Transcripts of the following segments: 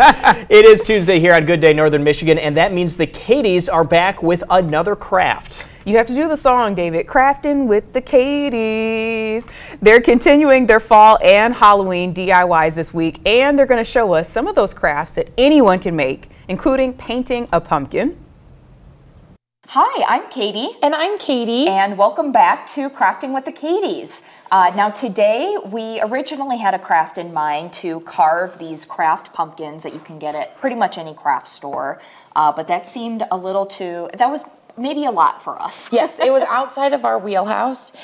It is Tuesday here on Good Day Northern Michigan, and that means the Katies are back with another craft. You have to do the song, David. Crafting with the Katies. They're continuing their fall and Halloween DIYs this week, and they're going to show us some of those crafts that anyone can make, including painting a pumpkin. Hi, I'm Katie. And I'm Katie. And welcome back to Crafting with the Katies. Now today, we originally had a craft in mind to carve these craft pumpkins that you can get at pretty much any craft store. But that seemed a little too, that was maybe a lot for us. Yes, it was outside of our wheelhouse.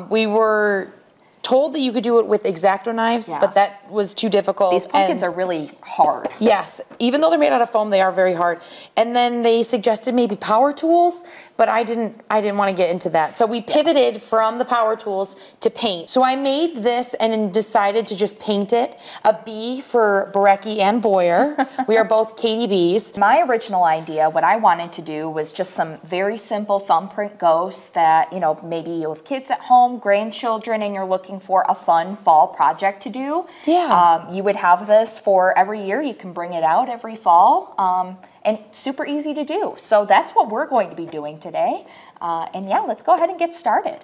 We were told that you could do it with X-Acto knives, but that was too difficult. These pumpkins are really hard. Yes, even though they're made out of foam, they are very hard. And then they suggested maybe power tools, but I didn't want to get into that. So we pivoted from the power tools to paint. So I made this and then decided to just paint it. A B for Barecki and Boyer. We are both Katie B's. My original idea, what I wanted to do was just some very simple thumbprint ghosts that, you know, maybe you have kids at home, grandchildren, and you're looking for a fun fall project to do. Yeah. You would have this for every year. You can bring it out every fall. And super easy to do. So that's what we're going to be doing today. And yeah, let's go ahead and get started.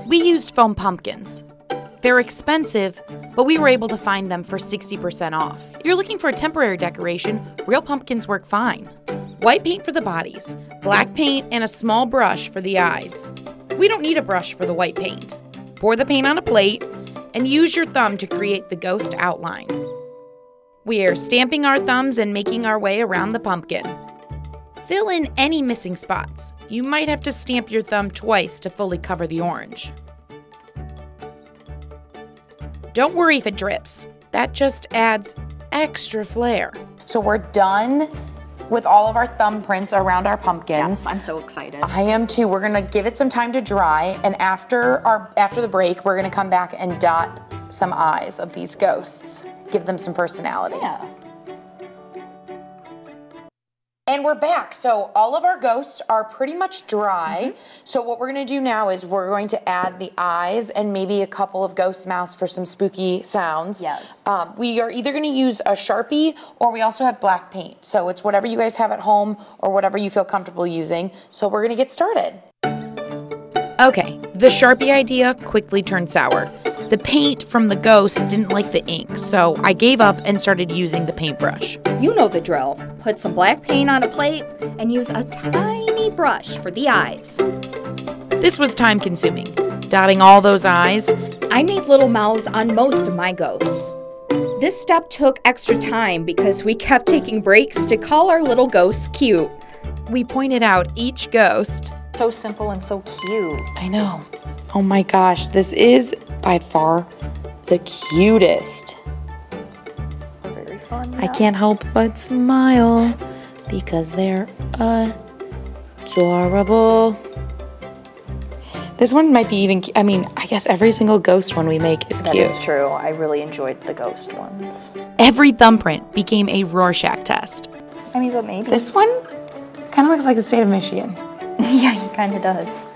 We used foam pumpkins. They're expensive, but we were able to find them for 60% off. If you're looking for a temporary decoration, real pumpkins work fine. White paint for the bodies, black paint, and a small brush for the eyes. We don't need a brush for the white paint. Pour the paint on a plate and use your thumb to create the ghost outline. We are stamping our thumbs and making our way around the pumpkin. Fill in any missing spots. You might have to stamp your thumb twice to fully cover the orange. Don't worry if it drips. That just adds extra flair. So we're done with all of our thumbprints around our pumpkins. Yes, I'm so excited. I am too. We're gonna give it some time to dry, and after the break, we're gonna come back and dot some eyes of these ghosts. Give them some personality. Yeah. And we're back. So all of our ghosts are pretty much dry. So what we're gonna do now is we're going to add the eyes and maybe a couple of ghost mouths for some spooky sounds. Yes. We are either gonna use a Sharpie or we also have black paint. So it's whatever you guys have at home or whatever you feel comfortable using. So we're gonna get started. Okay, the Sharpie idea quickly turned sour. The paint from the ghost didn't like the ink, so I gave up and started using the paintbrush. You know the drill. Put some black paint on a plate and use a tiny brush for the eyes. This was time consuming, dotting all those eyes. I made little mouths on most of my ghosts. This step took extra time because we kept taking breaks to call our little ghosts cute. We pointed out each ghost. So simple and so cute. I know. Oh my gosh, this is by far the cutest. Very fun. I can't help but smile because they're adorable. This one might be even, I mean, I guess every single ghost one we make is cute. That is true. I really enjoyed the ghost ones. Every thumbprint became a Rorschach test. I mean, but maybe. This one kind of looks like the state of Michigan. Yeah, he kind of does.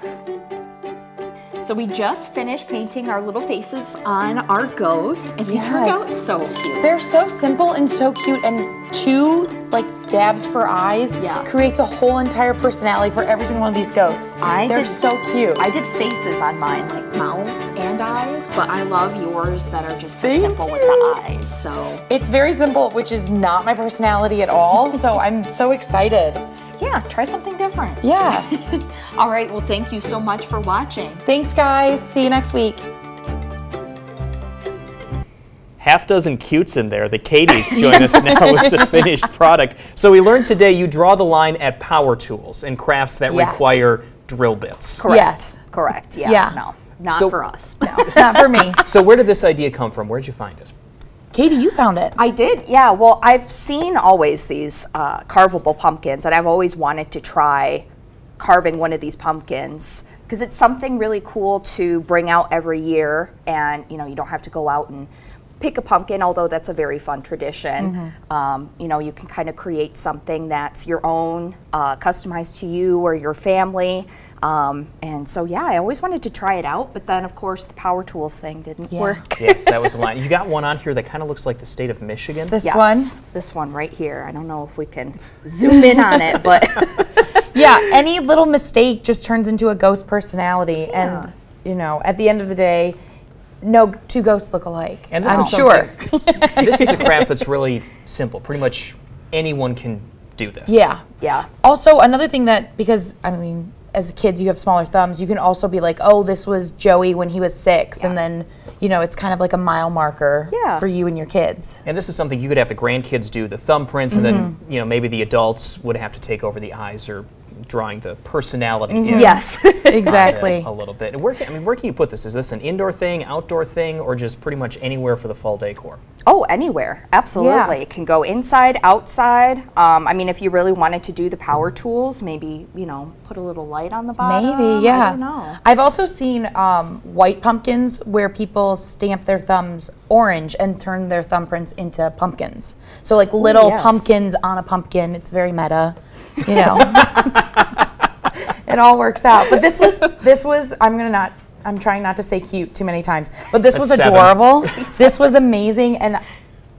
So we just finished painting our little faces on our ghosts, and they turned out so cute. They're so simple and so cute, and two like dabs for eyes creates a whole entire personality for every single one of these ghosts. They're so cute. I did faces on mine, like mouths and eyes, but I love yours that are just so simple with the eyes. So it's very simple, which is not my personality at all. So I'm so excited. Yeah, try something different. Yeah. All right, well, thank you so much for watching. Thanks, guys. See you next week. Half dozen cutes in there. The Katies join us now with the finished product. So we learned today you draw the line at power tools and crafts that require drill bits. Correct. Yes. Correct. Yeah. No, not for us. No, not for me. So where did this idea come from? Where'd you find it? Katie, you found it. I did, yeah. Well, I've seen always these carvable pumpkins, and I've always wanted to try carving one of these pumpkins because it's something really cool to bring out every year, and you know, you don't have to go out and pick a pumpkin, although that's a very fun tradition. You know, you can kind of create something that's your own, customized to you or your family. And so, yeah, I always wanted to try it out, but then, of course, the Power Tools thing didn't work. Yeah, that was a line. You got one on here that kind of looks like the state of Michigan. This one? This one right here. I don't know if we can zoom in on it, but... Yeah, any little mistake just turns into a ghost personality. And, you know, at the end of the day, no two ghosts look alike. And this I'm is sure. This is a craft that's really simple. Pretty much anyone can do this. Yeah. Yeah. Also, another thing that, because, I mean, as kids, you have smaller thumbs, you can also be like, oh, this was Joey when he was 6. And then, you know, it's kind of like a mile marker for you and your kids. And this is something you could have the grandkids do, the thumbprints, and then, you know, maybe the adults would have to take over the eyes or drawing the personality in. Yes. Exactly. A little bit. And where can you put this? Is this an indoor thing, outdoor thing, or just pretty much anywhere for the fall decor? Oh, anywhere. Absolutely. Yeah. It can go inside, outside. I mean, if you really wanted to do the Power Tools, maybe, you know, put a little light on the bottom. Maybe, yeah. I don't know. I've also seen white pumpkins where people stamp their thumbs orange and turn their thumbprints into pumpkins. So like little pumpkins on a pumpkin. It's very meta, you know. It all works out. But this was I'm trying not to say cute too many times, but this was adorable. This was amazing. And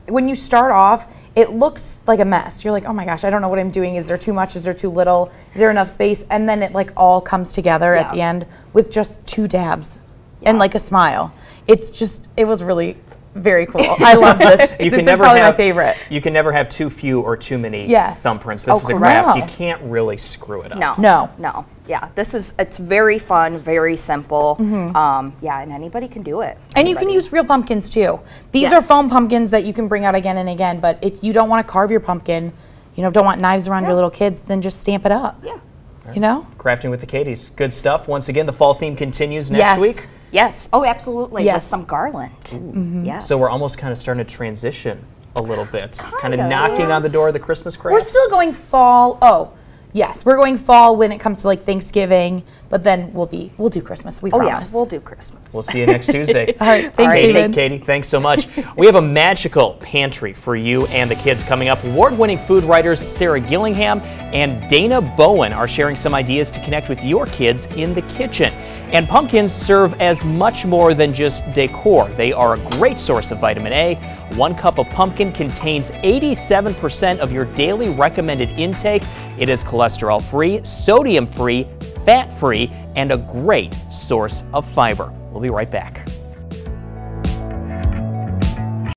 when you start off, it looks like a mess. You're like, oh my gosh, I don't know what I'm doing. Is there too much? Is there too little? Is there enough space? And then it like all comes together at the end with just 2 dabs and like a smile. It was really very cool. I love this. This is probably my favorite. You can never have too few or too many thumbprints. This is a correct. craft. You can't really screw it up. No. Yeah, it's very fun, very simple. Yeah, and anybody can do it. And you can use real pumpkins too. These are foam pumpkins that you can bring out again and again, but if you don't want to carve your pumpkin, you know, don't want knives around your little kids, then just stamp it up. Yeah. You know? Crafting with the Katies. Good stuff. Once again, the fall theme continues next week. Yes. Oh, absolutely. Yes. With some garland. Yes. So we're almost kind of starting to transition a little bit. Kind of knocking on the door of the Christmas crafts. We're still going fall. Oh, yes. We're going fall when it comes to like Thanksgiving, but then we'll do Christmas. We promise. Yeah, we'll do Christmas. We'll see you next Tuesday. All right. Thanks, David. Katie, thanks so much. We have a magical pantry for you and the kids coming up. Award-winning food writers Sarah Gillingham and Dana Bowen are sharing some ideas to connect with your kids in the kitchen. And pumpkins serve as much more than just decor. They are a great source of vitamin A. 1 cup of pumpkin contains 87% of your daily recommended intake. It is cholesterol-free, sodium-free, fat-free, and a great source of fiber. We'll be right back.